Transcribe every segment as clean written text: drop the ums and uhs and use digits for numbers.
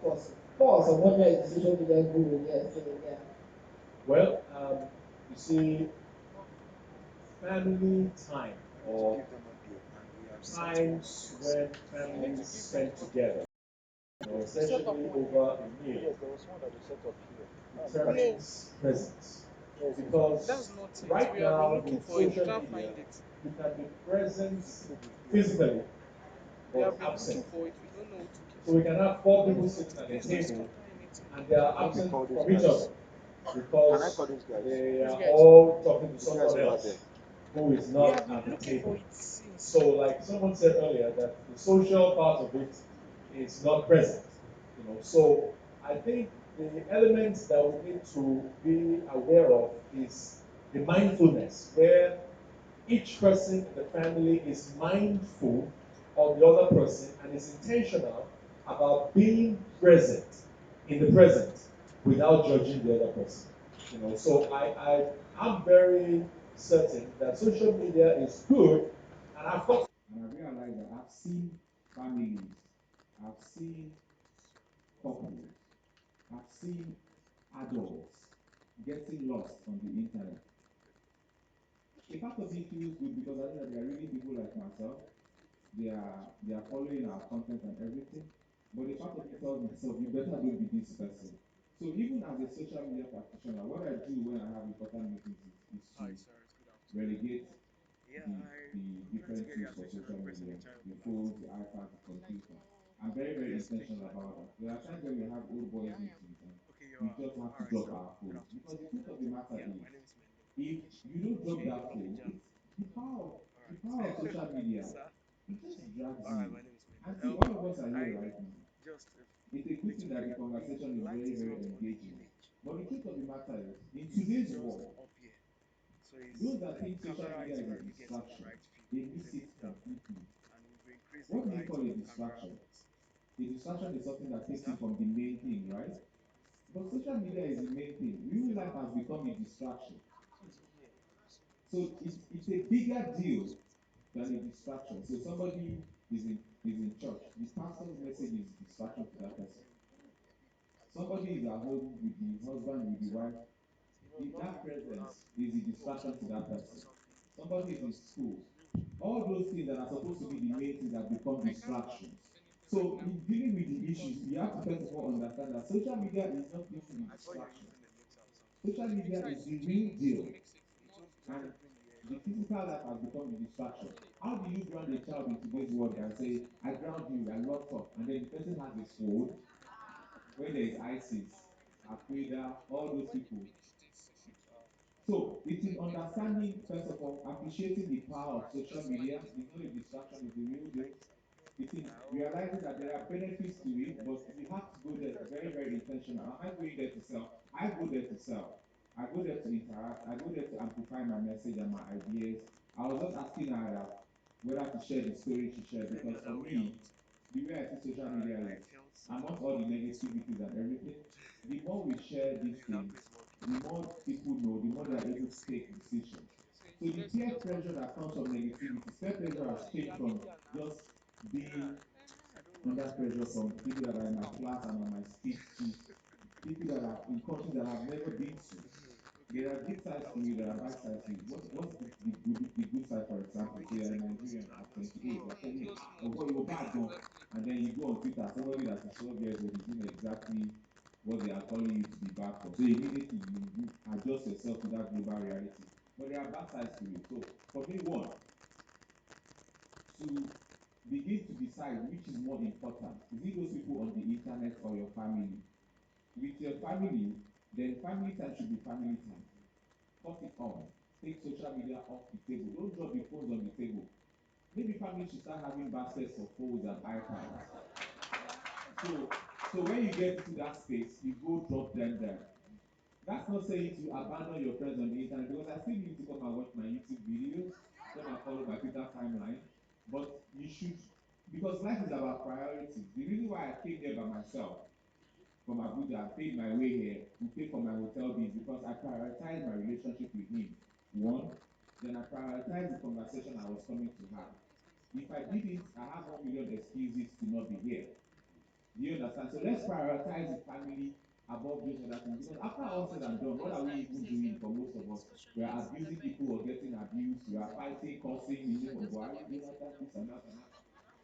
Pause on what is the social media guru, yes, so yeah. Well, you see, family time or times when families spend together, essentially over a meal, determines presence. Because right now with social media, you can be present physically but absent. So we can have four people sitting at a table and they are absent from each other because they are all talking to someone else who is not at the table. So, like someone said earlier, that the social part of it is not present. So I think the elements that we need to be aware of is the mindfulness, where each person in the family is mindful of the other person and is intentional about being present in the present without judging the other person. So I'm very certain that social media is good, and I've got and I realized that I've seen families, I've seen couples, I've seen adults getting lost on the internet. A part of me feels good because I know that there are really people like myself. They are following our content and everything. But a part of me tells myself, you better don't be this person. So even as a social media practitioner, what I do when I have important meetings is to relegate the different tools for social media, the phones, the iPads, the computer. I'm very, very intentional about that. There are times when we have old boys meetings and we just have to drop our phones. Because the truth of the matter is, if you don't drop that phone, it's the power of social media. It just drags you. And see, all of us are here right now. It's a good thing that the conversation is very, very engaging. But the truth of the matter is, in today's world, those that think social media is a distraction, they miss it completely. What do you call a distraction? A distraction is something that takes you from the main thing, right? But social media is the main thing. Real life has become a distraction. So it's a bigger deal than a distraction. So somebody is in church. The pastor's message is distraction to that person. Somebody is at home with the husband, with the wife. That presence is a distraction to that person. Somebody is in school. All those things that are supposed to be the main things have become distractions. So in dealing with the issues, you have to first of all understand that social media is not even a distraction. Social media is the real deal. And the physical life has become the distraction. How do you ground a child in today's world and say, I ground you, I locked up, and then the person has a sword, where there is ISIS, Al Qaeda, all those people. So it's in understanding, first of all, appreciating the power of social media. It's not a distraction, it's the real deal. It's in realizing that there are benefits to it, but you have to go there very, very intentional. Am I going there to sell? I go there to sell. I go there to interact. I go there to amplify my message and my ideas. I was just asking her that whether to share the story she shared because for me, the way I see social media is amongst all the negativities and everything, the more we share these things, the more people know, the more they are able to take decisions. So the peer pressure that comes from negativity, peer pressure has changed from just being under pressure from people that are in my class and on my street to people that are in countries that I've never been to. There are good sides to it, there are bad sides to it. What's the good side, for example? So you're a Nigerian at 28, you're telling me, oh, boy, you're bad, no. And then you go on Twitter, somebody that is 12 years old is doing exactly what they are calling you to be bad for. So immediately you adjust yourself to that global reality. But there are bad sides to it. So for me, one, to begin to decide which is more important. Is it those people on the internet or your family? With your family, then family time should be family time. Cut it off. Take social media off the table. Don't drop the phones on the table. Maybe family should start having baskets for phones and iPads. So, so when you get into that space, you go drop them there. That's not saying to abandon your friends on the internet because I still need to come and watch my YouTube videos, come and follow my Twitter timeline. But you should, because life is about priorities. The reason why I came here by myself from Abuja, I paid my way here, we paid for my hotel bills because I prioritized my relationship with him. One, then I prioritized the conversation I was coming to have. If I didn't, I have 1 million excuses to not be here. You understand? So let's prioritize the family above those other things. Because after all said and done, what are we even doing for most of us? We are abusing people or getting abused. We are fighting, cursing, in the name of Buhari, Jonathan, this and that and that.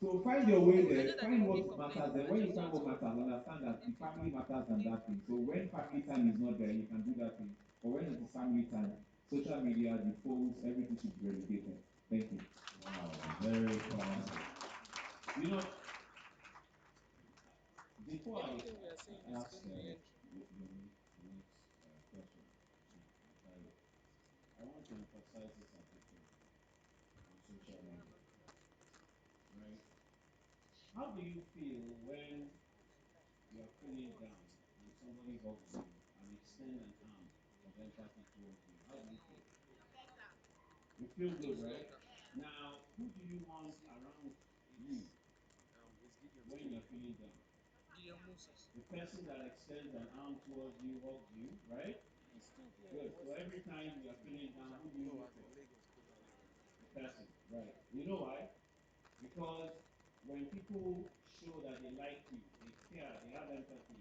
So find your way there. Find what matters. Then when you find what matters, understand that the family matters than that thing. So when family time is not there, you can do that thing. But when it is family time, social media, the phones, everything should be relegated. Thank you. Wow, very powerful. You know, before I Anything we are saying is ask going to end. the next question, I want to emphasize this addiction on social media, right? How do you feel when you are feeling down and somebody hugs you and extend an arm of empathy towards you? How do you feel? You feel good, right? Now, who do you want around you when you're feeling down? Gideon Moses. The person that extends an arm towards you, hugs you, right? Good. So every time you are feeling down, who do you look for? The person, right? You know why? Because when people show that they like you, they care, they have empathy,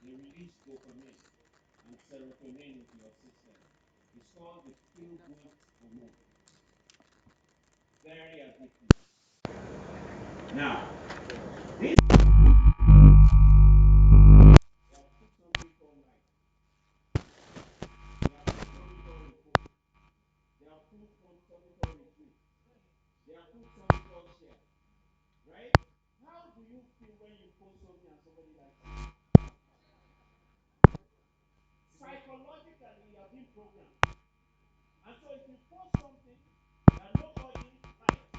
they release dopamine and serotonin into your system. It's called the feel-good hormone. Very addictive. Now, this they have put something called like, they have put something called repost, they have put something called retweet, they have put something called share, right? How do you feel when you post something and somebody likes it? Psychologically, you have been programmed. And so if you post something that nobody likes,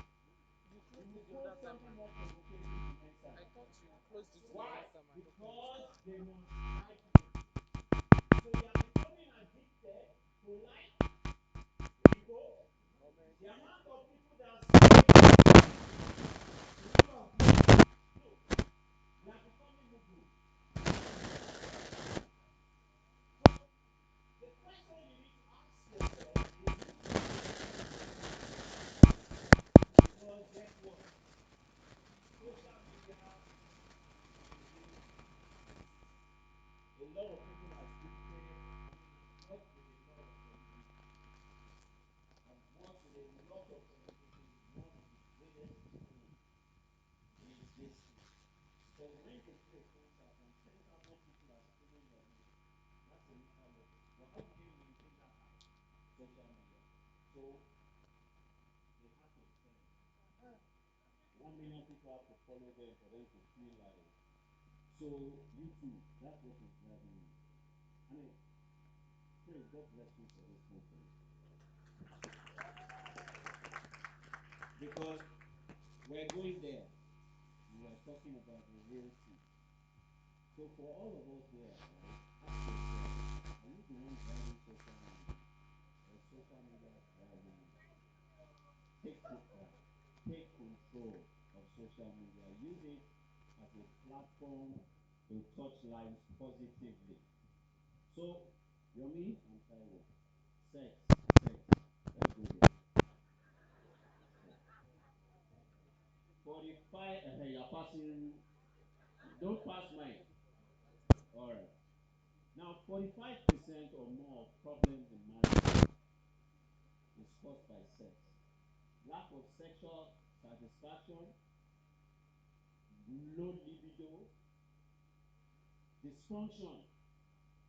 you will post something more provocative the next time. I thought you closed it the Why? other time and opened it. Because they must like you. So you are becoming addicted to like, repost. The amount of people that say you are blocked. Look, we are becoming Muslims. So the question you need to ask yourself is, because guess what? Social media is a lot of people are addicted. I've worked with a lot of celebrities. I've worked with a lot of celebrities. One of the greatest people in this field. So when you do a concert and 10,000 people are screaming your name, that's another level. But how do they maintain that high? Social media. So they have to trend. 1 million people have to follow them for them to feel like. So YouTube, that's what is driving me. I mean, praise God bless you for this conference. Because we're going there and we're talking about the real truth. So for all of us here, right, ask yourself, are you the one driving social media? Or social media driving you? Take control of social media. Use it as a platform to touch lives positively. So, Yomi and Taiwo, sex, sex. Let's go there. Sex. 45, you're passing, don't pass mine. All right. Now, 45% or more of problems in marriage is caused by sex. Lack of sexual satisfaction, low libido, dysfunction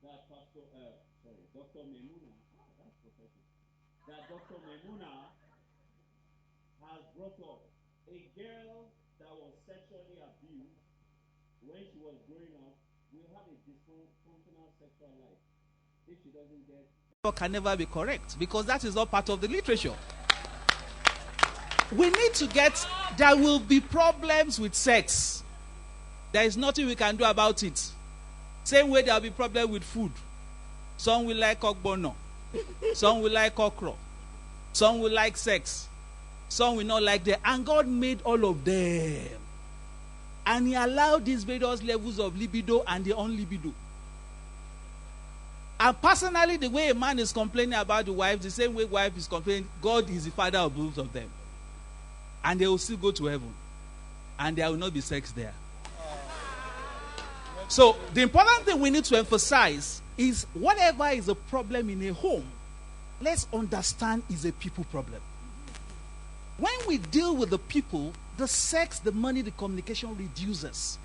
that Dr. Memuna, that's prophetic, that Dr. Memuna has brought up. A girl that was sexually abused when she was growing up will have a dysfunctional sexual life if she doesn't get. Can never be correct because that is not part of the literature. We need to get, there will be problems with sex. There is nothing we can do about it. Same way there will be problem with food. Some will like ogbono. Some will like okra. Some will like sex. Some will not like them. And God made all of them. And he allowed these various levels of libido and the unlibido. And personally, the way a man is complaining about the wife, the same way wife is complaining, God is the father of both of them. And they will still go to heaven. And there will not be sex there. So the important thing we need to emphasize is whatever is a problem in a home, let's understand is a people problem. When we deal with the people, the sex, the money, the communication reduces.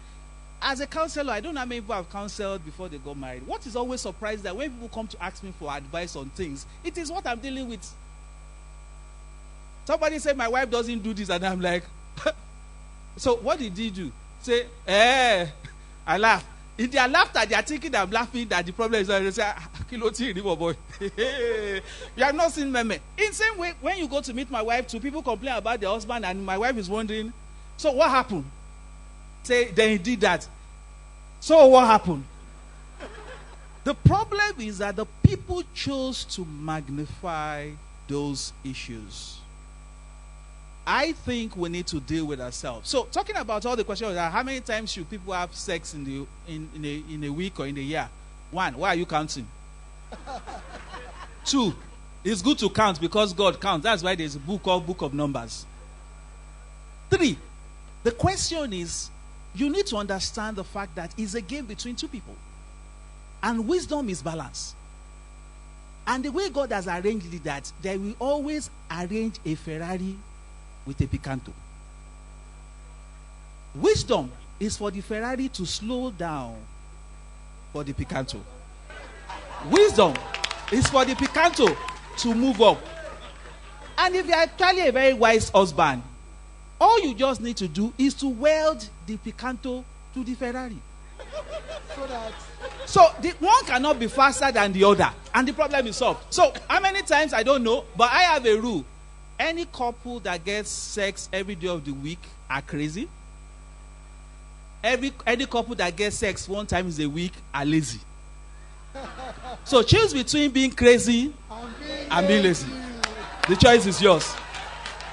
As a counselor, I don't know how many people have counseled before they got married. What is always surprised that when people come to ask me for advice on things, it is what I'm dealing with. Somebody said my wife doesn't do this, and I'm like, so what did he do? Say, I laugh. In their laughter, they are thinking that I'm laughing, that the problem is that they say, boy. You have not seen meme. In the same way, when you go to meet my wife, two people complain about their husband, and my wife is wondering, so what happened? Say, then he did that. So what happened? The problem is that the people chose to magnify those issues. I think we need to deal with ourselves. So, talking about all the questions, how many times should people have sex in a week or in a year? 1, why are you counting? 2, it's good to count because God counts. That's why there's a book called Book of Numbers. 3, the question is, you need to understand the fact that it's a game between two people. And wisdom is balance. And the way God has arranged it, that they will always arrange a Ferrari with a Picanto. Wisdom is for the Ferrari to slow down for the Picanto. Wisdom is for the Picanto to move up. And if you are actually a very wise husband, all you just need to do is to weld the Picanto to the Ferrari. So the one cannot be faster than the other, and the problem is solved. So how many times, I don't know, but I have a rule. Any couple that gets sex every day of the week are crazy. Any couple that gets sex one time in a week are lazy. So choose between being crazy and being lazy. The choice is yours.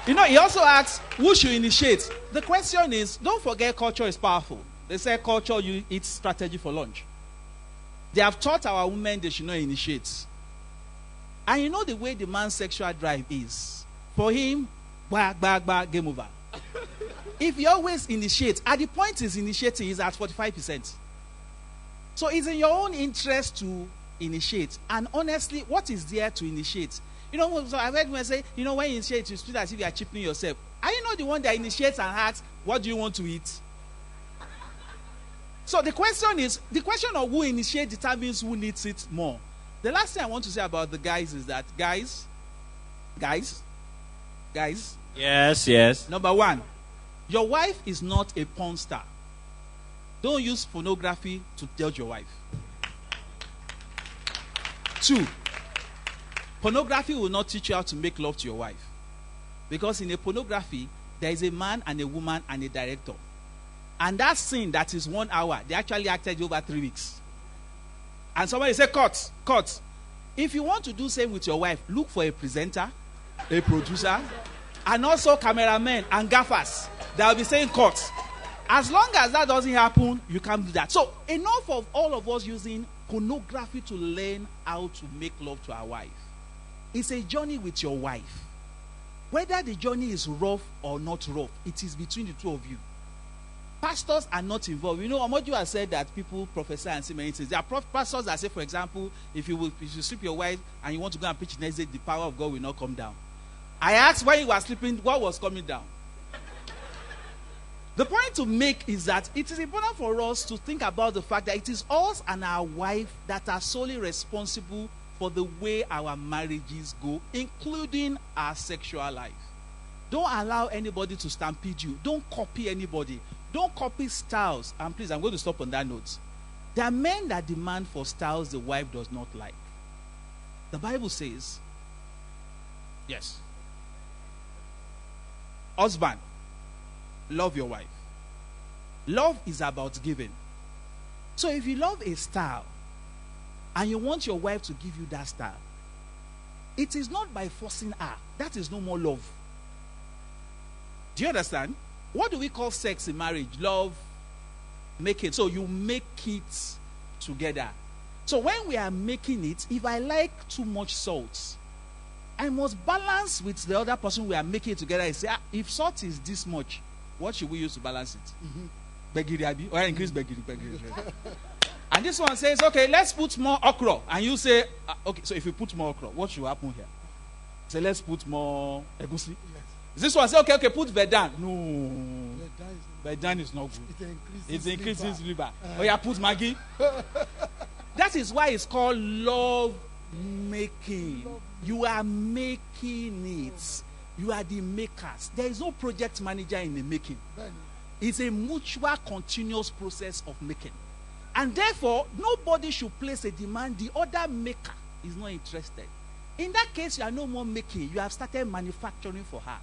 You know, he also asks, who should initiate? The question is, don't forget culture is powerful. They say culture, you eat strategy for lunch. They have taught our women they should not initiate. And you know the way the man's sexual drive is. For him, game over. If he always initiates, at the point he's initiating is at 45%. So it's in your own interest to initiate. And honestly, what is there to initiate? You know, so I've heard when say, you know, when you initiate, you feel as if you are cheapening yourself. Are you not the one that initiates and asks, what do you want to eat? So the question of who initiates determines who needs it more. The last thing I want to say about the guys is that, guys. Yes. Number 1, your wife is not a porn star. Don't use pornography to judge your wife. 2, pornography will not teach you how to make love to your wife. Because in a pornography, there is a man and a woman and a director. And that scene that is 1 hour, they actually acted over 3 weeks. And somebody say, cut. If you want to do same with your wife, look for a presenter, a producer, and also cameramen and gaffers that will be saying cut. As long as that doesn't happen, you can't do that. So enough of all of us using pornography to learn how to make love to our wife. It's a journey with your wife. Whether the journey is rough or not rough, it is between the two of you. Pastors are not involved. You know, Amodio has said that people prophesy and say many things. There are pastors that say, for example, if you sleep your wife and you want to go and preach next day, the power of God will not come down. I asked when you were sleeping, what was coming down? The point to make is that it is important for us to think about the fact that it is us and our wife that are solely responsible for the way our marriages go, including our sexual life. Don't allow anybody to stampede you. Don't copy anybody. Don't copy styles. And please, I'm going to stop on that note. There are men that demand for styles the wife does not like. The Bible says, yes, husband, love your wife. Love is about giving. So if you love a style and you want your wife to give you that style, it is not by forcing her. That is no more love. Do you understand? What do we call sex in marriage? Love, make it. So you make it together. So when we are making it, if I like too much salt, I must balance with the other person we are making it together and say, if salt is this much, what should we use to balance it? Mm-hmm. begiri, or increase begiri. And this one says, okay, let's put more okra. And you say, okay, so if you put more okra, what should happen here? Say, let's put more egusi. Yes. This one say, okay, put vedan. No, vedan is not good. It increases liver. Oh yeah, put maggi. That is why it's called love making. You are making it. You are the makers. There is no project manager in the making. It's a mutual, continuous process of making. And therefore, nobody should place a demand. The other maker is not interested. In that case, you are no more making. You have started manufacturing for her.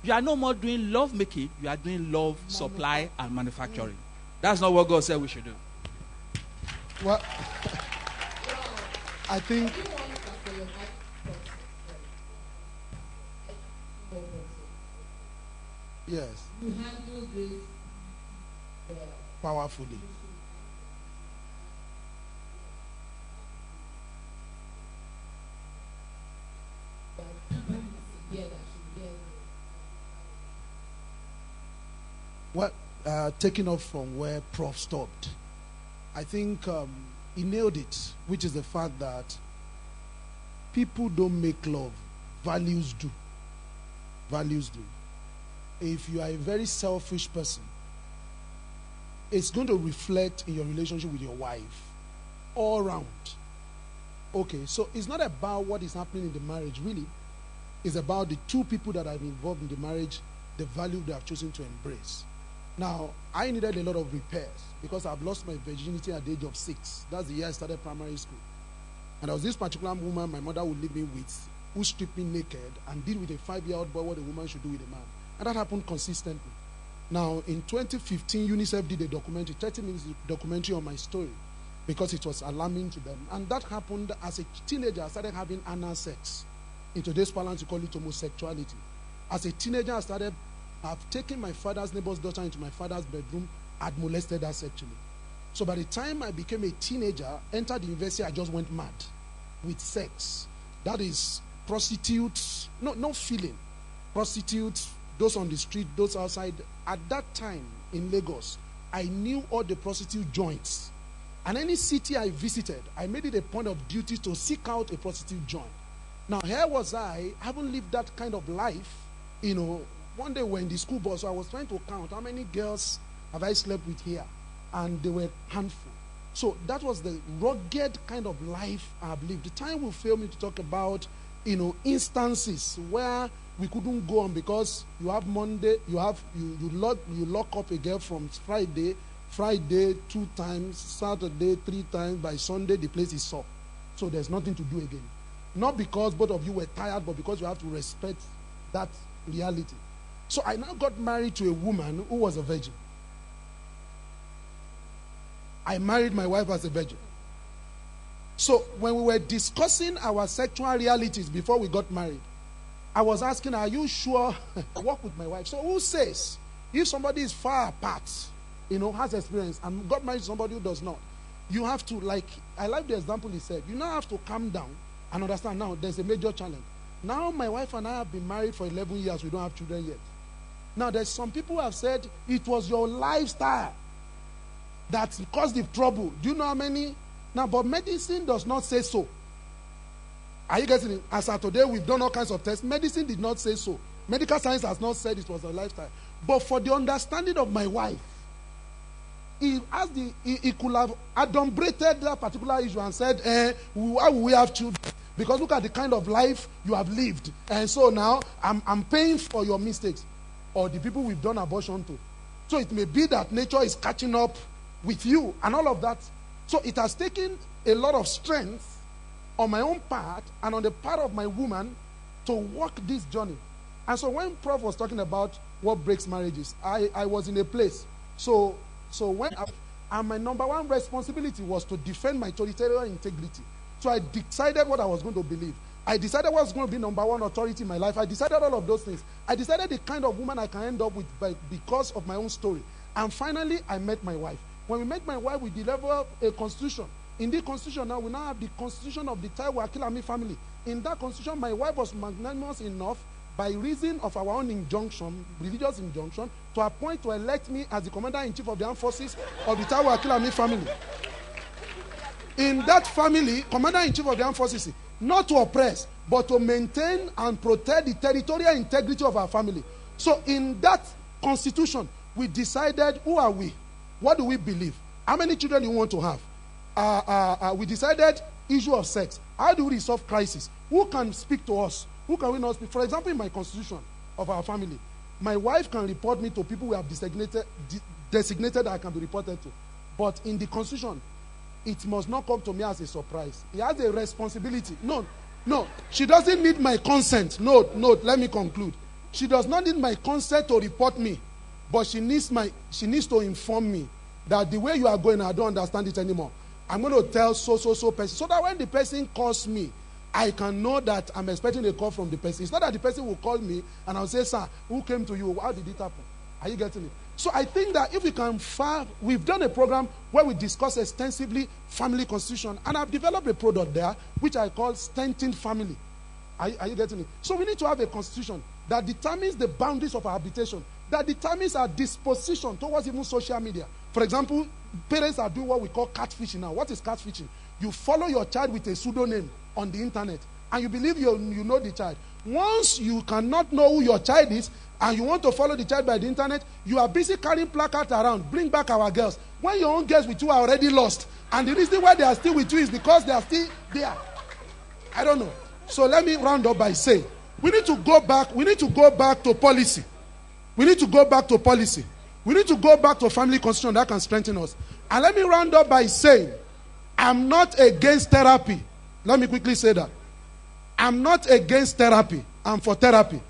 You are no more doing love making. You are doing love, supply, and manufacturing. That's not what God said we should do. Well, I think... Yes. You handle this powerfully. Well, taking off from where Prof stopped, I think he nailed it, which is the fact that people don't make love, values do. Values do. If you are a very selfish person, it's going to reflect in your relationship with your wife all around. Okay, so it's not about what is happening in the marriage, really. It's about the two people that are involved in the marriage, the value they have chosen to embrace. Now, I needed a lot of repairs because I've lost my virginity at the age of 6. That's the year I started primary school. And there was this particular woman my mother would leave me with, who stripped me naked and did with a 5-year-old boy what a woman should do with a man. And that happened consistently. Now, in 2015, UNICEF did a documentary, 30 minutes documentary on my story because it was alarming to them. And that happened as a teenager. I started having anal sex. In today's parlance, we call it homosexuality. As a teenager, I've taken my father's neighbor's daughter into my father's bedroom, I'd molested her sexually. So by the time I became a teenager, entered the university, I just went mad with sex. That is prostitutes, no feeling. Prostitutes, those on the street, those outside. At that time in Lagos, I knew all the prostitute joints. And any city I visited, I made it a point of duty to seek out a prostitute joint. Now, here was I haven't lived that kind of life. You know, one day we're in the school bus, so I was trying to count how many girls have I slept with here. And they were a handful. So that was the rugged kind of life I've lived. The time will fail me to talk about, instances where we couldn't go on because you have Monday, you lock up a girl from Friday 2 times, Saturday 3 times, by Sunday the place is soft. So there's nothing to do again. Not because both of you were tired, but because you have to respect that reality. So I now got married to a woman who was a virgin. I married my wife as a virgin. So when we were discussing our sexual realities before we got married, I was asking, are you sure I work with my wife? So who says if somebody is far apart, has experience, and got married to somebody who does not, you have to, I like the example he said, you now have to calm down and understand now there's a major challenge. Now my wife and I have been married for 11 years. We don't have children yet. Now there's some people who have said it was your lifestyle that caused the trouble. Do you know how many? Now, but medicine does not say so. Are you getting it? As of today, we've done all kinds of tests. Medicine did not say so. Medical science has not said it was a lifestyle. But for the understanding of my wife, he could have adumbrated that particular issue and said, why will we have children? Because look at the kind of life you have lived. And so now, I'm paying for your mistakes. Or the people we've done abortion to. So it may be that nature is catching up with you and all of that. So it has taken a lot of strength on my own part and on the part of my woman to walk this journey. And so when Prof was talking about what breaks marriages, I was in a place. So and my number one responsibility was to defend my territorial integrity. So I decided what I was going to believe. I decided what was going to be number one authority in my life. I decided all of those things. I decided the kind of woman I can end up with because of my own story. And finally, I met my wife. When we met my wife, we delivered a constitution. In the constitution now, we now have the constitution of the Taiwo Akilami family. In that constitution, my wife was magnanimous enough, by reason of our own injunction, religious injunction, to appoint, to elect me as the commander-in-chief of the armed forces of the Taiwo Akinlami family. In that family, commander-in-chief of the armed forces, not to oppress, but to maintain and protect the territorial integrity of our family. So in that constitution, we decided, who are we? What do we believe? How many children do you want to have? We decided issue of sex. How do we resolve crisis? Who can speak to us? Who can we not speak? For example, in my constitution of our family, my wife can report me to people we have designated that I can be reported to. But in the constitution, it must not come to me as a surprise. He has a responsibility. No. She doesn't need my consent. No, let me conclude. She does not need my consent to report me. But she needs to inform me that the way you are going, I don't understand it anymore. I'm going to tell so person, so that when the person calls me, I can know that I'm expecting a call from the person. It's not that the person will call me and I'll say, sir, who came to you? How did it happen? Are you getting it? So I think that if we can we've done a program where we discuss extensively family constitution, and I've developed a product there which I call Stenting Family. Are you getting it? So we need to have a constitution that determines the boundaries of our habitation, that determines our disposition towards even social media. For example, parents are doing what we call catfishing now. What is catfishing? You follow your child with a pseudonym on the internet, and you believe you know the child. Once you cannot know who your child is, and you want to follow the child by the internet, you are busy carrying placards around. Bring back our girls. When your own girls with you are already lost, and the reason why they are still with you is because they are still there. I don't know. So let me round up by saying, we need to go back to policy. We need to go back to policy. We need to go back to family constitution that can strengthen us. And let me round up by saying, I'm not against therapy. Let me quickly say that. I'm not against therapy. I'm for therapy.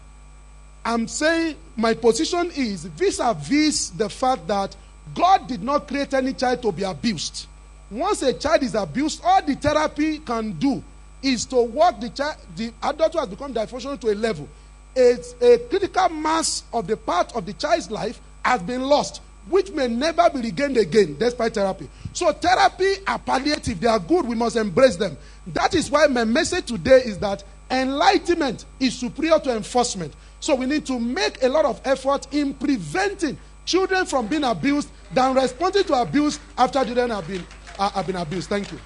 I'm saying my position is vis-a-vis the fact that God did not create any child to be abused. Once a child is abused, all the therapy can do is to work the child. The adult who has become dysfunctional to a level. It's a critical mass of the part of the child's life has been lost, which may never be regained again despite therapy. So therapy are palliative. They are good. We must embrace them. That is why my message today is that enlightenment is superior to enforcement. So we need to make a lot of effort in preventing children from being abused than responding to abuse after children have been abused. Thank you.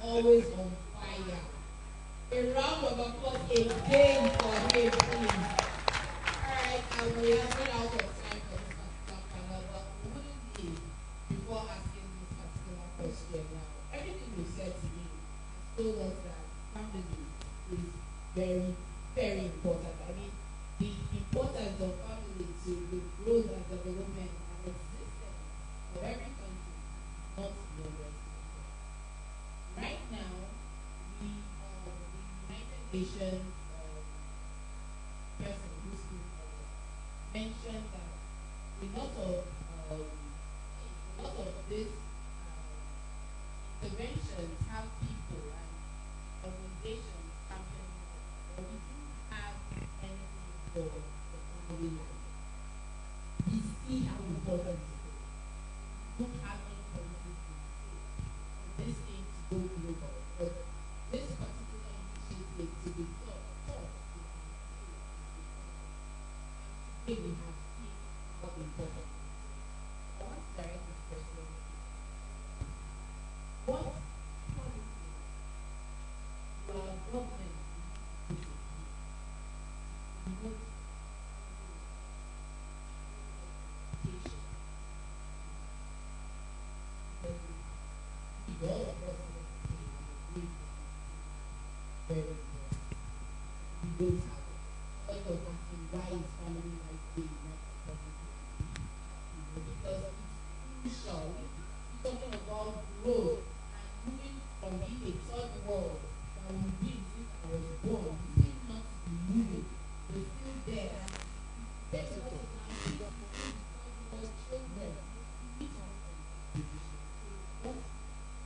Always on fire. A round of applause again for him, please. Alright, we have run out of time for this particular panel, but we wouldn't leave before asking this particular question now. Everything we said today has told us that family is very, very important. I mean, the importance of family to the growth and development and existence of every country, not the rest. Right now, the United Nations person who mentioned that a lot of these interventions have people and organizations championing it, but we don't have anything for the family life. We see how important it is. We don't have any policies on this thing to go global, but this particular initiative to be thought and today we have seen how important it is. I want to direct this question. What policy your government needs to promote education? All of us very important. We don't have it. All of us asking why is family life being not important? Because it's crucial. We're talking about growth and moving from being a third world that we've been since I was born. We seem not to be moving. We're still there. And it's very important now. Because children need to have a position. So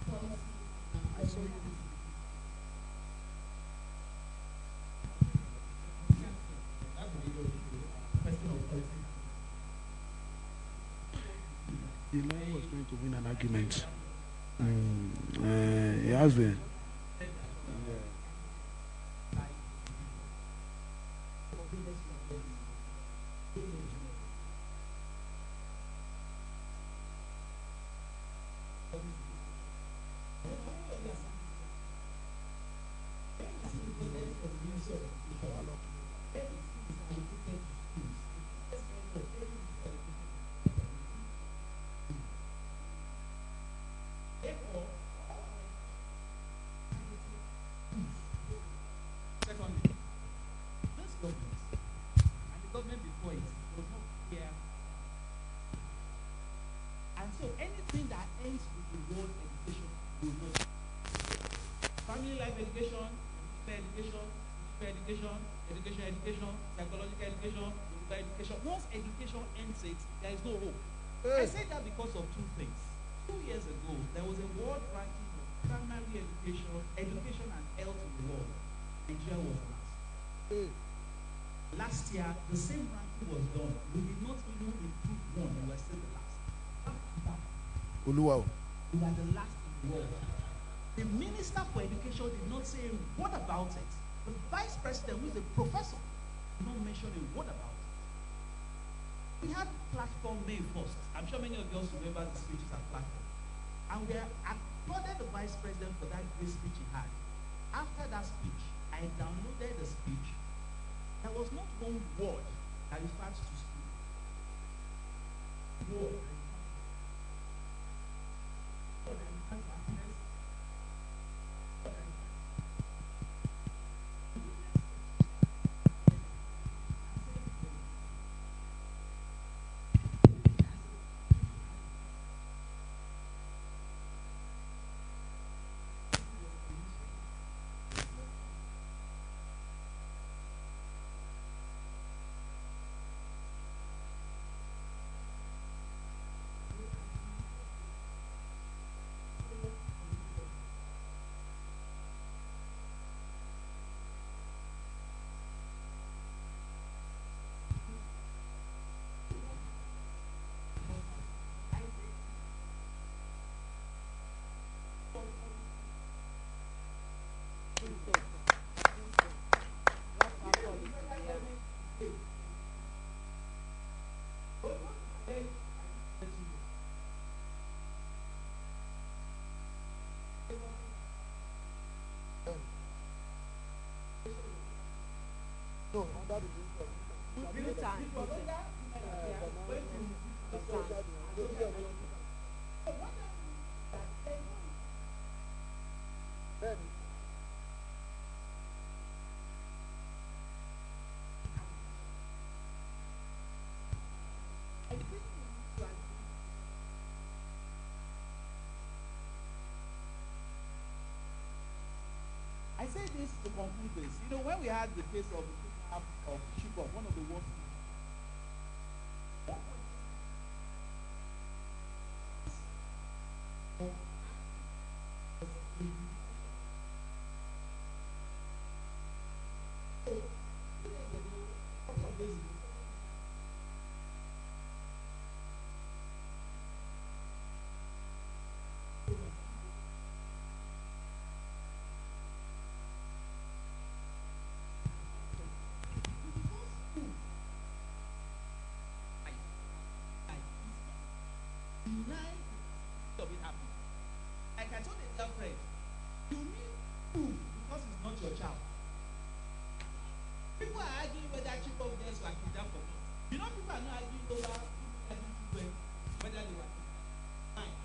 what policy and lawyer was trying to win an argument. He has been. Secondly, this government and the government before it was not clear. And so anything that ends with the word education will not. Family life education, education, education, psychological education, education. Once education ends it, there is no hope. I say that because of two things. 2 years ago, there was a world ranking of primary education and health in the world. Nigeria was last. Last year, the same ranking was done. We did not even improve one, we were still the last. Oluwa. We were the last in the world. The Minister for Education did not say a word about it. The Vice President, who is a professor, did not mention a word about it. We had platform May 1st. I'm sure many of you also remember the speeches at platform. And we applauded the Vice President for that great speech he had. After that speech, I downloaded the speech. There was not one word that referred to school. Word. I say this to conclude this. You know, when we had the case of the kidnap of Chibok, one of the worst. Like I told a girlfriend, you need proof because it's not your child. People are arguing whether Chibok girls were kidnapped or not. You know, people are not arguing over whether they were kidnapped. Fine.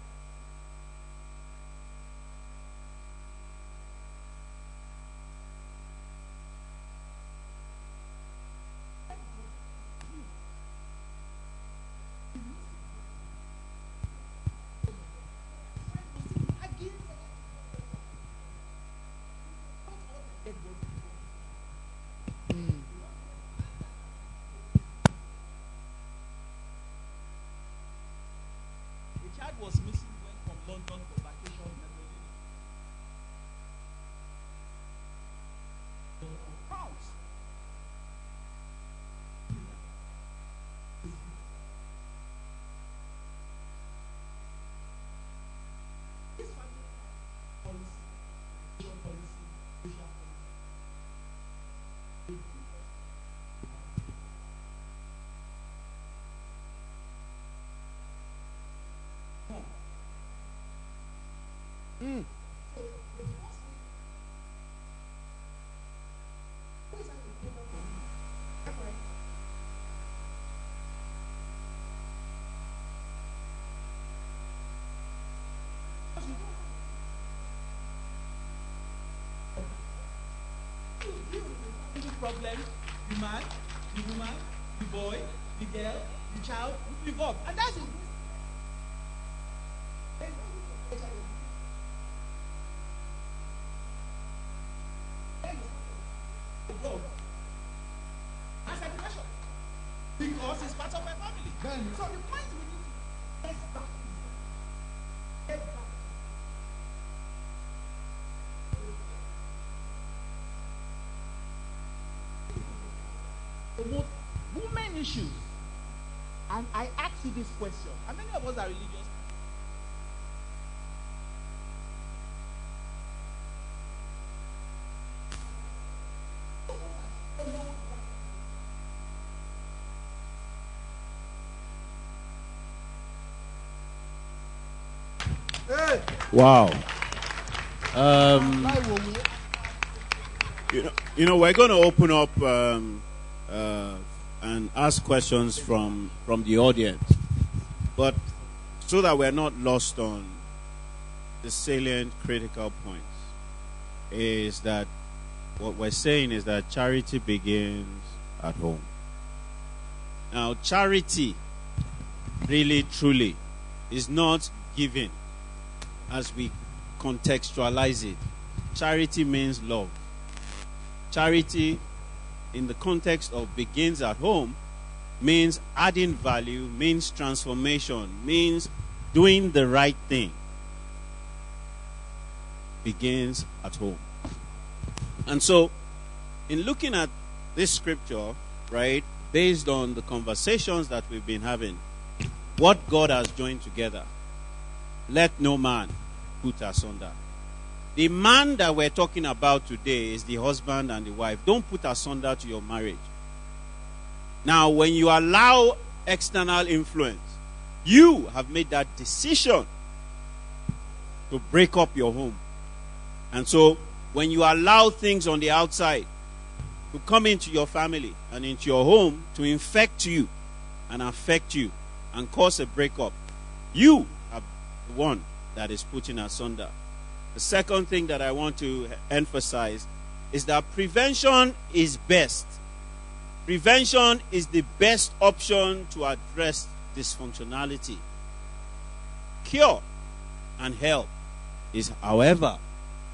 Child was missing, went from London for vacation. Pounds. Mm. Problem, the man, the woman, the boy, the girl, the child will evolve. And that's it. As education. Because it's part of my family. Then, So the point we need to get back. Get back. About women issues. And I ask you this question. How many of us are religious? hey, Wow. lie wo we. We're going to open up and ask questions from the audience, but so that we're not lost on the salient, critical points, is that what we're saying is that charity begins at home. Now, charity really, truly is not giving as we contextualize it. Charity means love. Charity, in the context of begins at home, means adding value, means transformation, means doing the right thing. Begins at home. And so, in looking at this scripture, right, based on the conversations that we've been having, what God has joined together, let no man put asunder. The man that we're talking about today is the husband and the wife. Don't put asunder to your marriage. Now, when you allow external influence, you have made that decision to break up your home. And so, when you allow things on the outside to come into your family and into your home to infect you and affect you and cause a breakup, you are the one that is putting asunder. The second thing that I want to emphasize is that prevention is best. Prevention is the best option to address dysfunctionality. Cure and help is, however,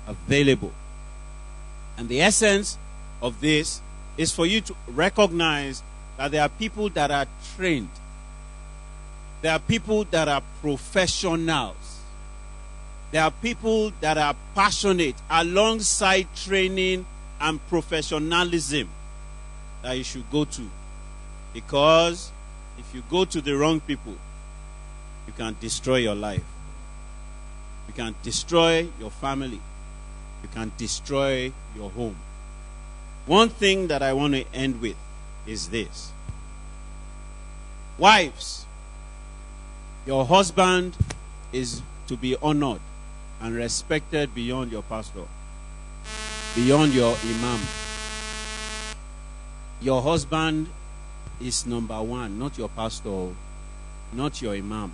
available. And the essence of this is for you to recognize that there are people that are trained. There are people that are professionals. There are people that are passionate alongside training and professionalism that you should go to. Because if you go to the wrong people, you can destroy your life. You can destroy your family. You can destroy your home. One thing that I want to end with is this. Wives, your husband is to be honored and respected beyond your pastor, beyond your imam. Your husband is number one, not your pastor, not your imam.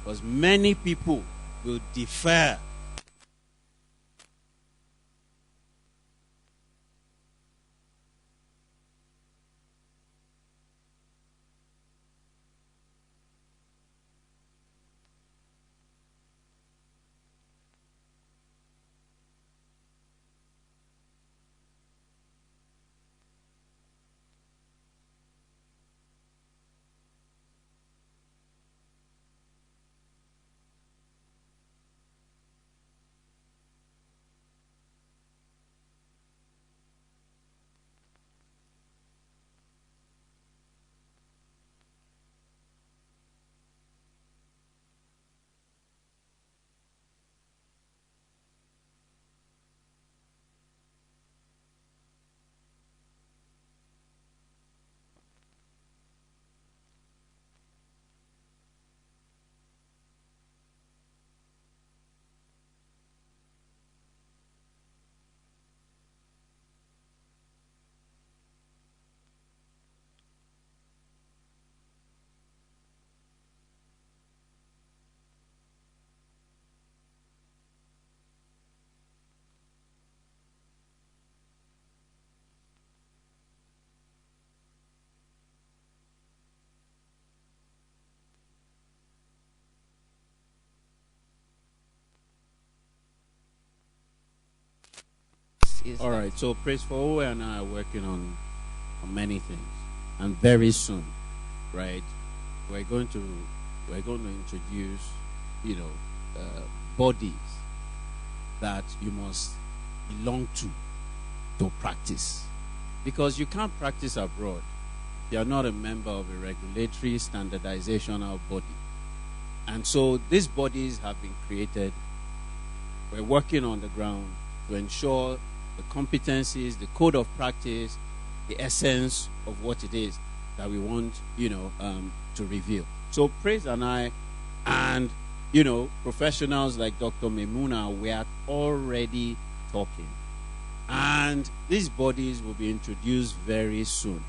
Because many people will defer. is All that? right. So Praise for Owe and I are working on many things, and very soon, right? We're going to introduce, bodies that you must belong to practice, because you can't practice abroad. You are not a member of a regulatory standardizational body. And so these bodies have been created. We're working on the ground to ensure the competencies, the code of practice, the essence of what it is that we want, to reveal. So Praise and I, and, professionals like Dr. Memuna, we are already talking. And these bodies will be introduced very soon.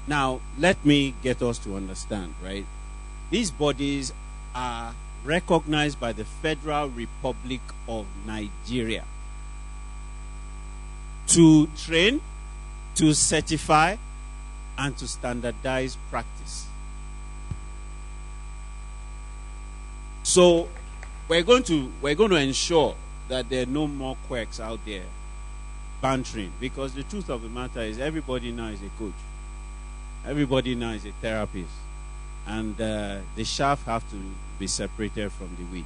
Now, let me get us to understand, right? These bodies are recognized by the Federal Republic of Nigeria to train, to certify, and to standardize practice. So we're going to ensure that there are no more quirks out there bantering, because the truth of the matter is everybody now is a coach. Everybody now is a therapist. And the chaff have to be separated from the wheat.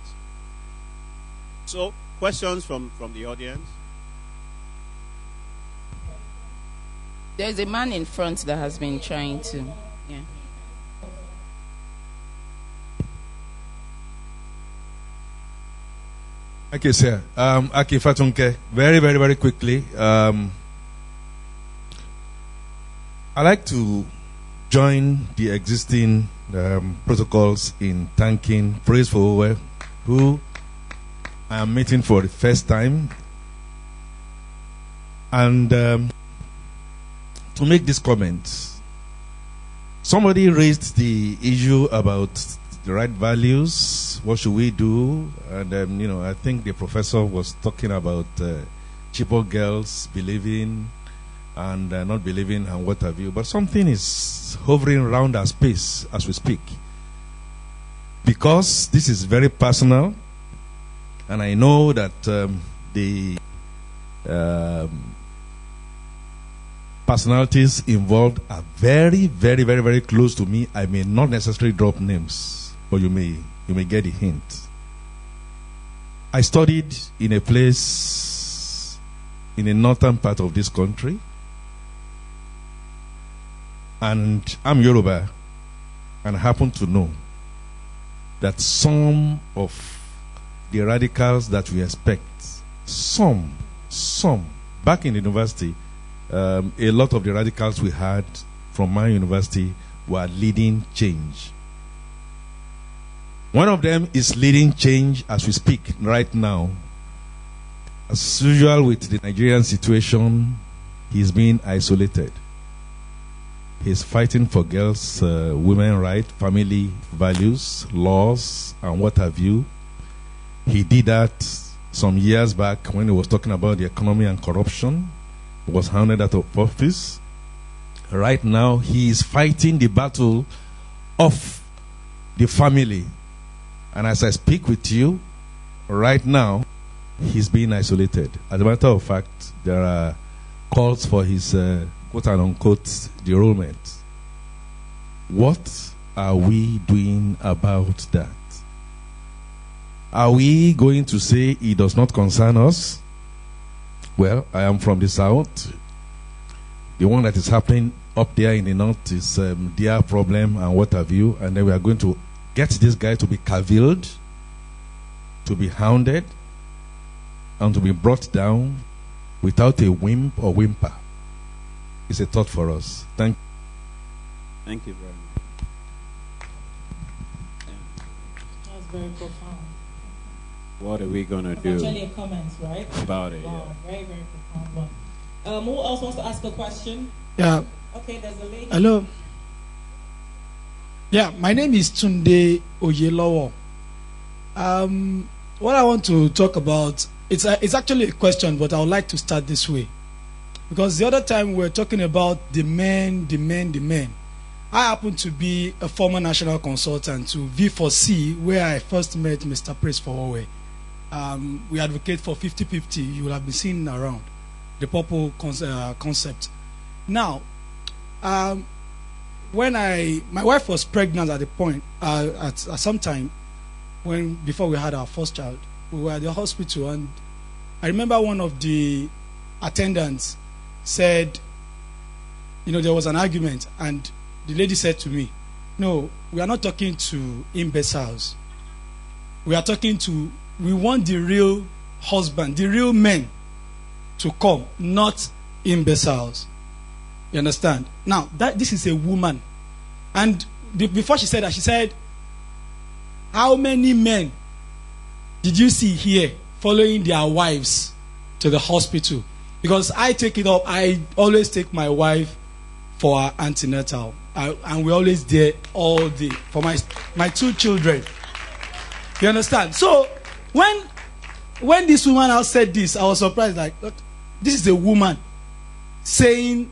So, questions from the audience? There's a man in front that has been trying to. Yeah. Okay, sir. Aki Fatunke, very, very, very quickly. I like to join the existing protocols in thanking Praise for Owe, who I am meeting for the first time. And to make this comment, somebody raised the issue about the right values. What should we do? And I think the professor was talking about cheaper girls believing and not believing and what have you. But something is hovering around our space as we speak. Because this is very personal, and I know that the personalities involved are very, very, very, very close to me. I may not necessarily drop names, but you may get a hint. I studied in a place in the northern part of this country, and I'm Yoruba, and I happen to know that some of the radicals that we expect, some, back in the university, a lot of the radicals we had from my university were leading change. One of them is leading change as we speak right now. As usual with the Nigerian situation, he's being isolated. He's fighting for girls, women rights, family values, laws, and what have you. He did that some years back when he was talking about the economy and corruption. He was hounded out of office. Right now, he is fighting the battle of the family. And as I speak with you, right now, he's being isolated. As a matter of fact, there are calls for his quote-unquote derollment. What are we doing about that? Are we going to say it does not concern us? Well, I am from the south. The one that is happening up there in the north is their problem and what have you. And then we are going to get this guy to be cavilled, to be hounded, and to be brought down without a wimp or whimper. It's a thought for us. Thank you very much. That's very profound. What are we going to do? Actually, a comment, right? About it, wow, yeah. Very, very profound one. Who else wants to ask a question? Yeah. Okay, there's a lady. Hello. Yeah, my name is Tunde Oyelowo. What I want to talk about, it's actually a question, but I would like to start this way. Because the other time we were talking about the men. I happen to be a former national consultant to V4C, where I first met Mr. Praise for Owe. We advocate for 50-50. You will have been seen around. the purple concept. Now, when my wife was pregnant at the point, at some time, before we had our first child, we were at the hospital, and I remember one of the attendants said, there was an argument, and the lady said to me, "No, we are not talking to imbeciles. We want the real husband, the real men to come, not imbeciles." You understand? Now, this is a woman. And before she said that, she said, "How many men did you see here following their wives to the hospital?" Because I take it up, I always take my wife for our antenatal. And we're always there all day for my 2 children. You understand? So, when this woman now said this, I was surprised. Like, look, this is a woman saying,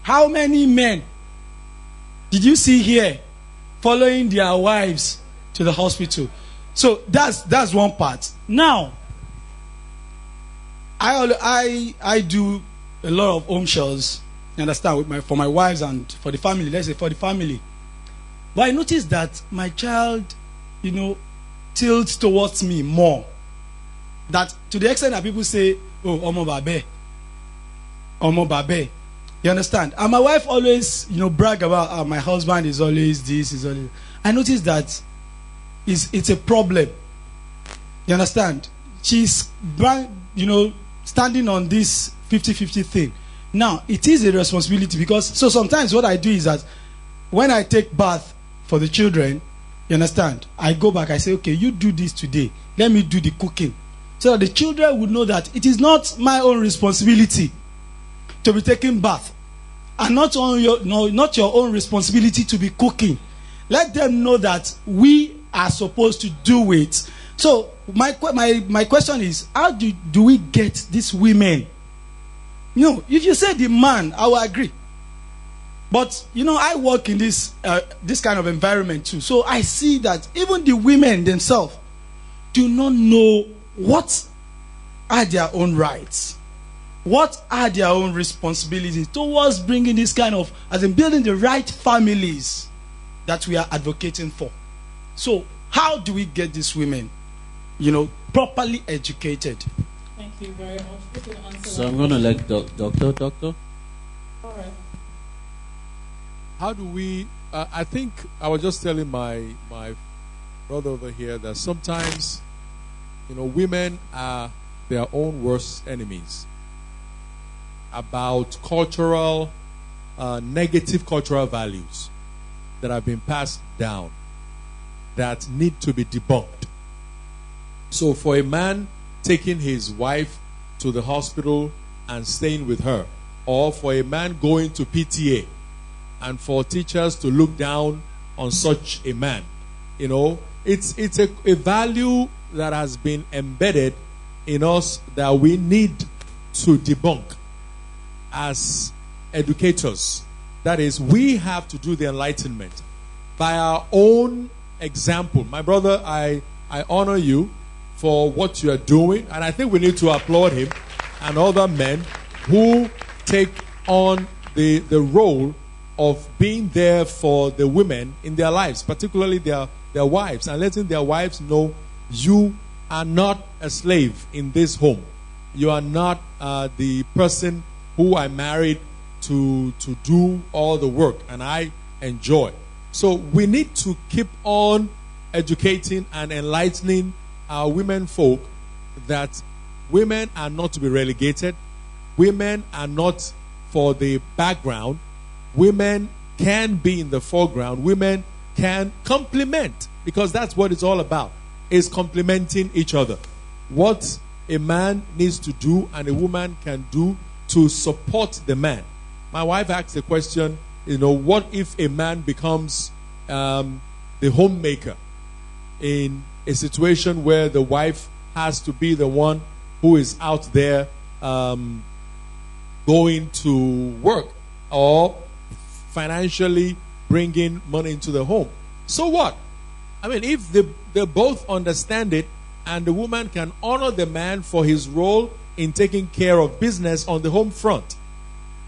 "How many men did you see here following their wives to the hospital?" So that's one part. Now, I do a lot of home chores. You understand, for my wives and for the family. Let's say for the family. But I noticed that my child, tilts towards me more. That to the extent that people say, "Oh, Omo Babe. Omo Babe." You understand? And my wife always, brag about my husband is always this, is always. I noticed that it's a problem. You understand? She's, standing on this 50-50 thing. Now, it is a responsibility because, so sometimes what I do is that when I take bath for the children, you understand, I go back, I say, "Okay, you do this today. Let me do the cooking." So that the children would know that it is not my own responsibility to be taking bath. And not your own responsibility to be cooking. Let them know that we are supposed to do it. So my question is, how do we get these women? If you say the man, I will agree. But I work in this kind of environment too. So I see that even the women themselves do not know what are their own rights. What are their own responsibilities towards bringing this kind of, as in building the right families that we are advocating for? So, how do we get these women, properly educated? Thank you very much. So I'm going to let Doctor. All right. How do we? I think I was just telling my brother over here that sometimes, women are their own worst enemies. About negative cultural values that have been passed down that need to be debunked. So for a man taking his wife to the hospital and staying with her, or for a man going to PTA, and for teachers to look down on such a man, it's a value that has been embedded in us that we need to debunk as educators. That is, we have to do the enlightenment by our own example. My brother, I honor you for what you are doing, and I think we need to applaud him and other men who take on the role of being there for the women in their lives, particularly their wives, and letting their wives know you are not a slave in this home. You are not the person who I married to do all the work, and I enjoy. So we need to keep on educating and enlightening our women folk that women are not to be relegated. Women are not for the background. Women can be in the foreground. Women can complement, because that's what it's all about, is complementing each other. What a man needs to do and a woman can do to support the man. My wife asked the question, what if a man becomes the homemaker in a situation where the wife has to be the one who is out there going to work or financially bringing money into the home? So what? I mean, if they both understand it and the woman can honor the man for his role in taking care of business on the home front,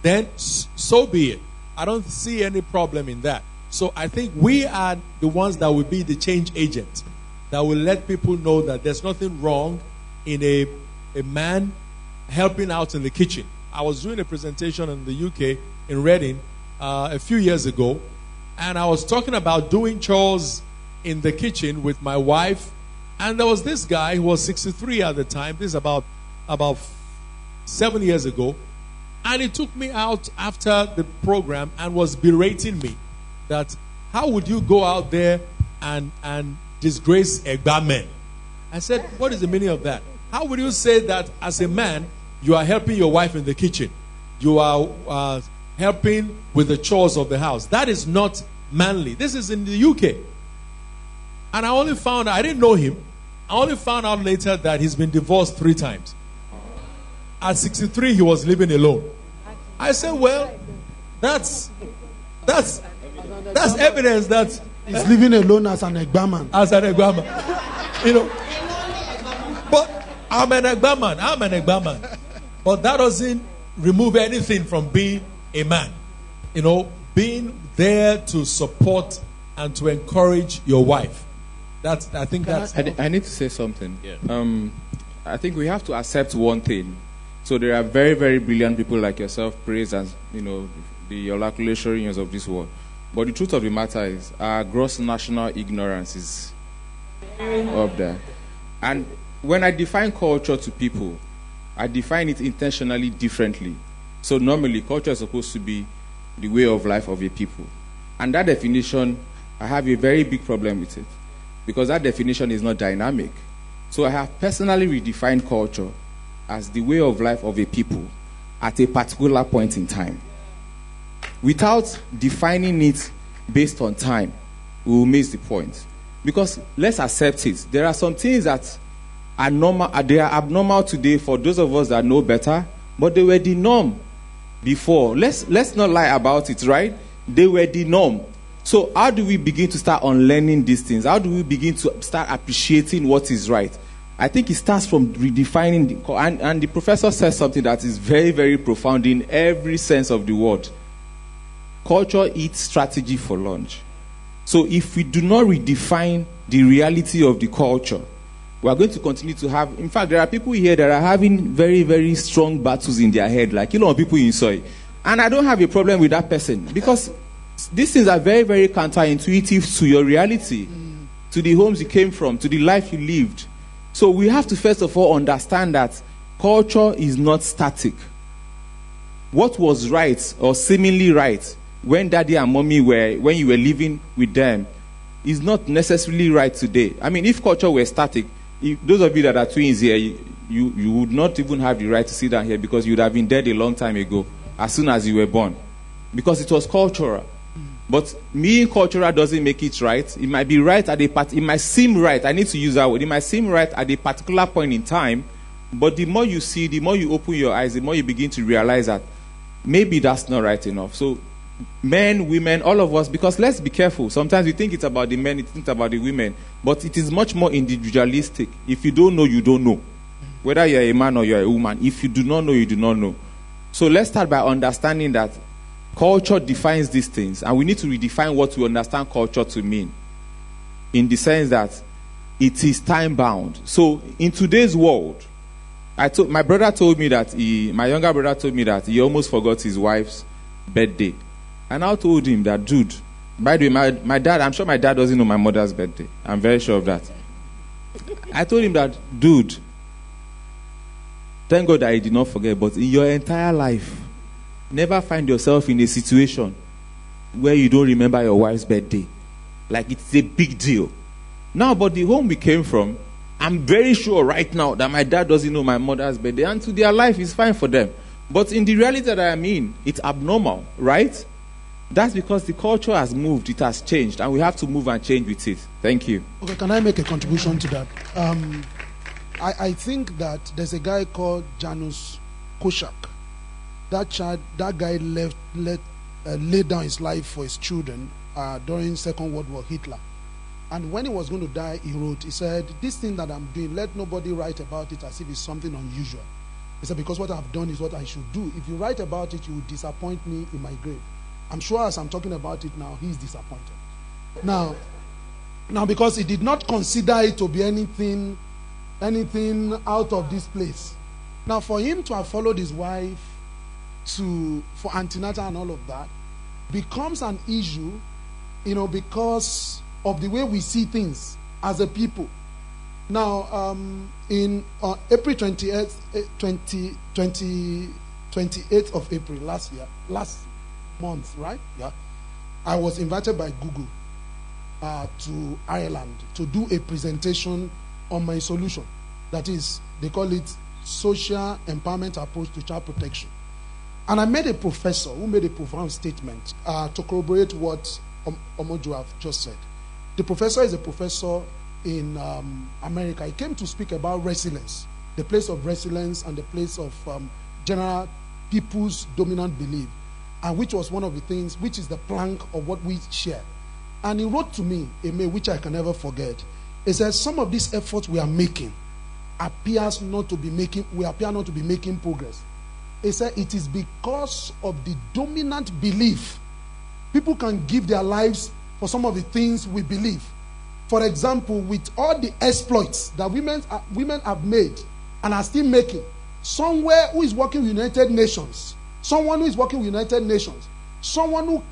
then so be it. I don't see any problem in that. So I think we are the ones that will be the change agent, that will let people know that there's nothing wrong in a man helping out in the kitchen. I was doing a presentation in the UK, in Reading, a few years ago, and I was talking about doing chores in the kitchen with my wife, and there was this guy who was 63 at the time. This is about 7 years ago, and he took me out after the program and was berating me that how would you go out there and disgrace Egba men? I said, what is the meaning of that? How would you say that as a man you are helping your wife in the kitchen? You are helping with the chores of the house. That is not manly. This is in the UK. And I didn't know him. I only found out later that he's been divorced 3 times. At 63, he was living alone. I said, well, that's evidence that he's living alone as an Egbaman. As an Egbaman. But I'm an Egbaman. But that doesn't remove anything from being a man. Being there to support and to encourage your wife. I need to say something. Yeah. I think we have to accept one thing. So there are very, very brilliant people like yourself, praise as the oracularians of this world. But the truth of the matter is, our gross national ignorance is up there. And when I define culture to people, I define it intentionally differently. So normally, culture is supposed to be the way of life of a people. And that definition, I have a very big problem with it. Because that definition is not dynamic. So I have personally redefined culture as the way of life of a people at a particular point in time. Without defining it based on time, we will miss the point. Because let's accept it. There are some things that are normal, they are abnormal today for those of us that know better, but they were the norm before. Let's not lie about it, right? They were the norm. So how do we begin to start unlearning these things? How do we begin to start appreciating what is right? I think it starts from redefining, and the professor says something that is very, very profound in every sense of the word. Culture eats strategy for lunch. So if we do not redefine the reality of the culture, we are going to continue to have, in fact, there are people here that are having very, very strong battles in their head, like people in soy. And I don't have a problem with that person, because these things are very, very counterintuitive to your reality, to the homes you came from, to the life you lived. So we have to first of all understand that culture is not static. What was right or seemingly right when daddy and mommy when you were living with them is not necessarily right today. I mean, if culture were static, those of you that are twins here, you would not even have the right to sit down here, because you would have been dead a long time ago, as soon as you were born. Because it was cultural. But being cultural doesn't make it right. It might be right at it might seem right. I need to use that word. It might seem right at a particular point in time, but the more you see, the more you open your eyes, the more you begin to realize that maybe that's not right enough. So men, women, all of us, because let's be careful. Sometimes we think it's about the men, it's about the women, but it is much more individualistic. If you don't know, you don't know. Whether you're a man or you're a woman, if you do not know, you do not know. So let's start by understanding that culture defines these things, and we need to redefine what we understand culture to mean, in the sense that it is time-bound. So in today's world, my younger brother told me that he almost forgot his wife's birthday. And I told him that, dude, by the way, my dad, I'm sure my dad doesn't know my mother's birthday. I'm very sure of that. I told him that, dude, thank God that he did not forget, but in your entire life, never find yourself in a situation where you don't remember your wife's birthday. Like it's a big deal. Now, but the home we came from, I'm very sure right now that my dad doesn't know my mother's birthday, and to their life is fine for them. But in the reality that I'm in, it's abnormal, right? That's because the culture has moved, it has changed, and we have to move and change with it. Thank you. Okay, can I make a contribution to that? I think that there's a guy called Janusz Koszak. That guy laid down his life for his children during Second World War, Hitler. And when he was going to die, he said, this thing that I'm doing, let nobody write about it as if it's something unusual. He said, because what I've done is what I should do. If you write about it, you will disappoint me in my grave. I'm sure as I'm talking about it now, he's disappointed. Now, because he did not consider it to be anything out of this place. Now, for him to have followed his wife for antenatal and all of that becomes an issue, because of the way we see things as a people. Now, in April 28th of April last month, right? Yeah, I was invited by Google to Ireland to do a presentation on my solution. That is, they call it Social Empowerment Approach to Child Protection. And I met a professor who made a profound statement to corroborate what Omojo have just said. The professor is a professor in America. He came to speak about resilience, the place of resilience and the place of general people's dominant belief, and which was one of the things, which is the plank of what we share. And he wrote to me a mail which I can never forget. He says, some of these efforts we are making appear not to be making progress. He said, it is because of the dominant belief. People can give their lives for some of the things we believe. For example, with all the exploits that women have made and are still making, someone who is working with United Nations, someone who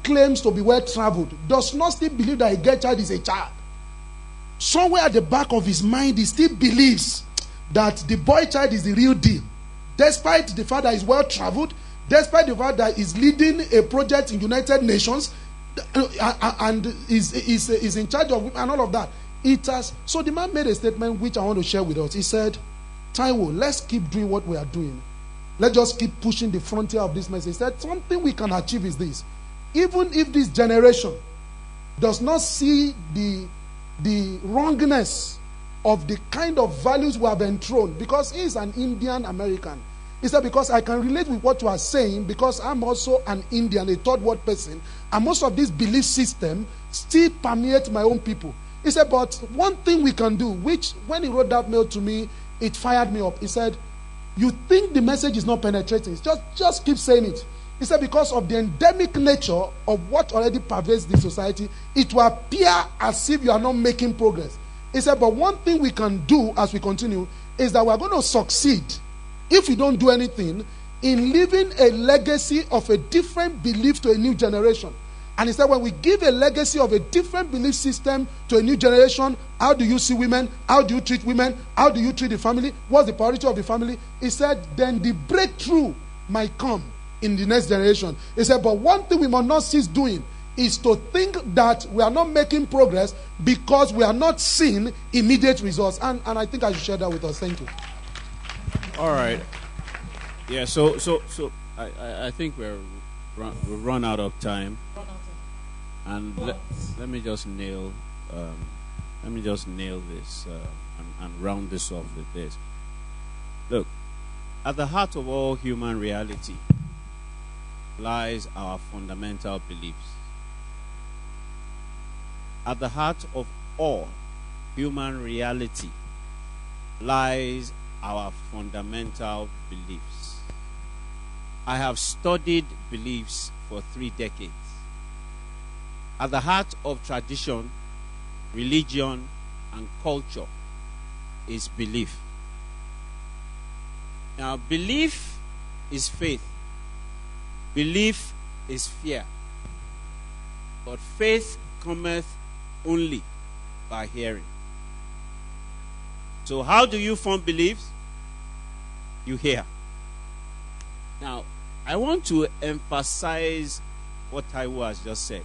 claims to be well-traveled, does not still believe that a girl child is a child. Somewhere at the back of his mind, he still believes that the boy child is the real deal. Despite the fact that he's well-traveled, despite the fact that he's leading a project in United Nations, and is in charge of and all of that. So the man made a statement which I want to share with us. He said, Taiwo, let's keep doing what we are doing. Let's just keep pushing the frontier of this message. He said, something we can achieve is this. Even if this generation does not see the wrongness of the kind of values we have enthroned, because he is an Indian American. He said, because I can relate with what you are saying, because I'm also an Indian, a third world person, and most of this belief system still permeates my own people. He said, but one thing we can do, which when he wrote that mail to me, it fired me up. He said, you think the message is not penetrating, just keep saying it. He said, because of the endemic nature of what already pervades the society, it will appear as if you are not making progress. He said, but one thing we can do as we continue is that we are going to succeed, if you don't do anything, in leaving a legacy of a different belief to a new generation. And he said, when we give a legacy of a different belief system to a new generation, how do you see women? How do you treat women? How do you treat the family? What's the priority of the family? He said, then the breakthrough might come in the next generation. He said, but one thing we must not cease doing is to think that we are not making progress because we are not seeing immediate results. And I think I should share that with us. Thank you. All right. Yeah, so I think we've run out of time. And let me just nail this and round this off with this. Look, at the heart of all human reality lies our fundamental beliefs. At the heart of all human reality lies our fundamental beliefs. I have studied beliefs for 3 decades. At the heart of tradition, religion, and culture is belief. Now, belief is faith. Belief is fear. But faith cometh only by hearing. So how do you form beliefs? You hear. Now, I want to emphasize what Taiwo has just said.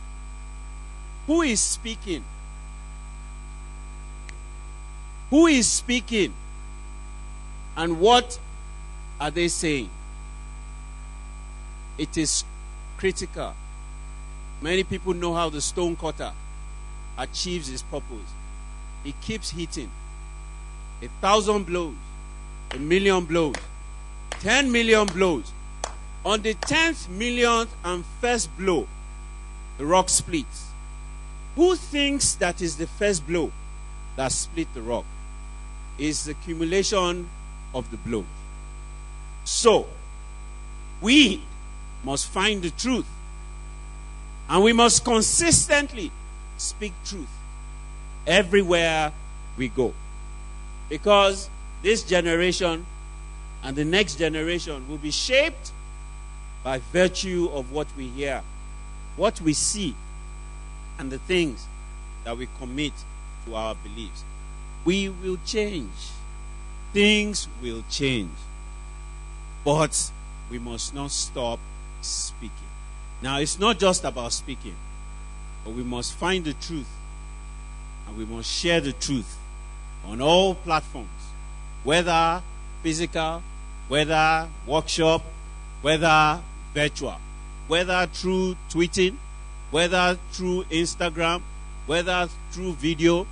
Who is speaking? Who is speaking? And what are they saying? It is critical. Many people know how the stone cutter achieves his purpose. He keeps hitting. 1,000 blows, 1,000,000 blows, 10 million blows. On the 10th millionth and first blow, the rock splits. Who thinks that is the first blow that split the rock? Is the accumulation of the blow. So, we must find the truth. And we must consistently speak truth everywhere we go. Because this generation and the next generation will be shaped by virtue of what we hear, what we see, and the things that we commit to our beliefs. We will change. Things will change. But we must not stop speaking. Now, it's not just about speaking, but we must find the truth, and we must share the truth on all platforms, whether physical, whether workshop, whether virtual, whether through tweeting, whether through Instagram, whether through video,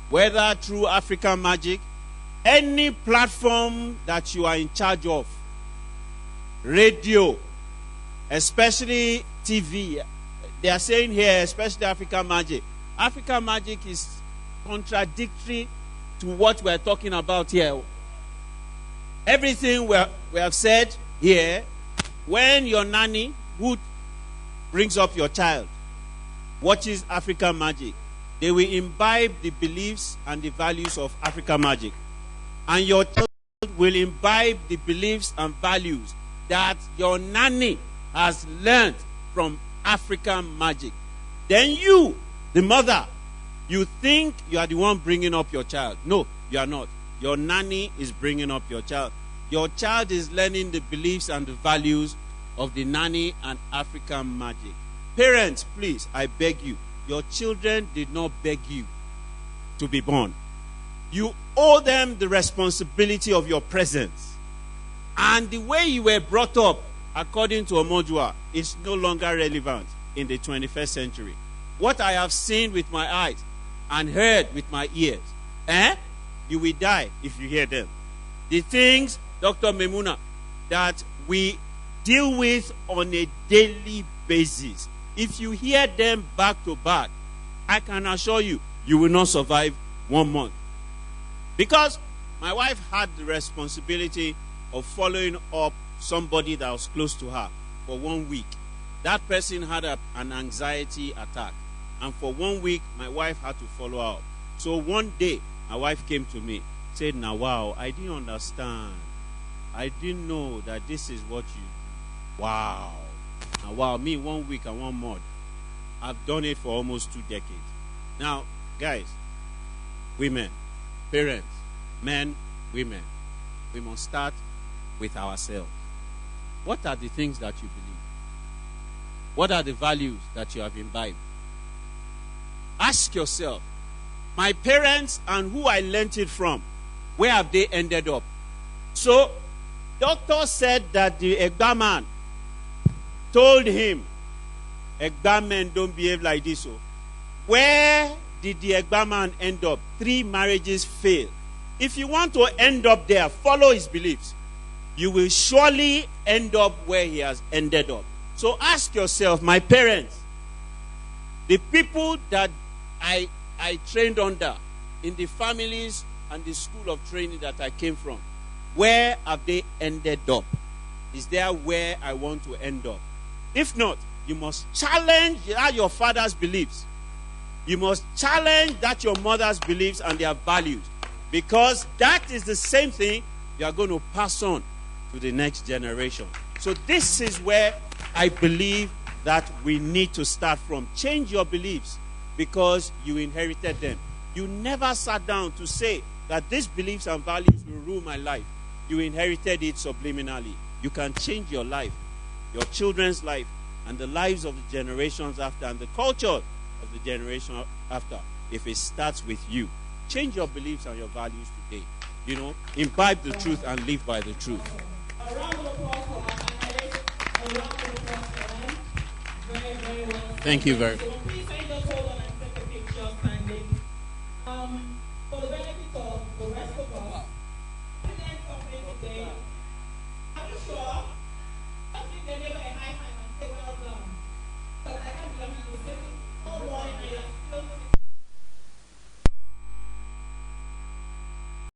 whether through African Magic, any platform that you are in charge of, radio, especially TV. They are saying here, especially African Magic. African Magic is contradictory to what we're talking about here. Everything we have said here, when your nanny who brings up your child watches African Magic, they will imbibe the beliefs and the values of African Magic. And your child will imbibe the beliefs and values that your nanny has learned from African Magic. Then you, the mother, you think you are the one bringing up your child. No, you are not. Your nanny is bringing up your child. Your child is learning the beliefs and the values of the nanny and African Magic. Parents, please, I beg you. Your children did not beg you to be born. You owe them the responsibility of your presence. And the way you were brought up, according to Omojua, is no longer relevant in the 21st century. What I have seen with my eyes and heard with my ears, you will die if you hear them. The things, Dr. Memuna, that we deal with on a daily basis, if you hear them back to back, I can assure you, you will not survive 1 month. Because my wife had the responsibility of following up somebody that was close to her for 1 week. That person had an anxiety attack. And for 1 week, my wife had to follow up. So one day, my wife came to me, said, "Now, wow, I didn't understand. I didn't know that this is what you do. Wow. Now, wow, me 1 week and 1 month. I've done it for almost 2 decades." Now, guys, women, parents, men, women, we must start with ourselves. What are the things that you believe? What are the values that you have imbibed? Ask yourself, my parents and who I learnt it from, where have they ended up? So, doctor said that the Egba man told him, Egba men don't behave like this. So, where did the Egba man end up? 3 marriages failed. If you want to end up there, follow his beliefs. You will surely end up where he has ended up. So ask yourself, my parents, the people that I trained under in the families and the school of training that I came from, where have they ended up? Is there where I want to end up? If not, you must challenge your father's beliefs. You must challenge that your mother's beliefs and their values. Because that is the same thing you are going to pass on to the next generation. So this is where I believe that we need to start from. Change your beliefs because you inherited them. You never sat down to say that these beliefs and values will rule my life. You inherited it subliminally. You can change your life, your children's life, and the lives of the generations after, and the culture of the generation after, if it starts with you. Change your beliefs and your values today. You know, imbibe the truth and live by the truth. A round of applause for our panelists. A round of applause for them. Very, very well. Thank you very much. So please just hold on and take a picture standing. For the benefit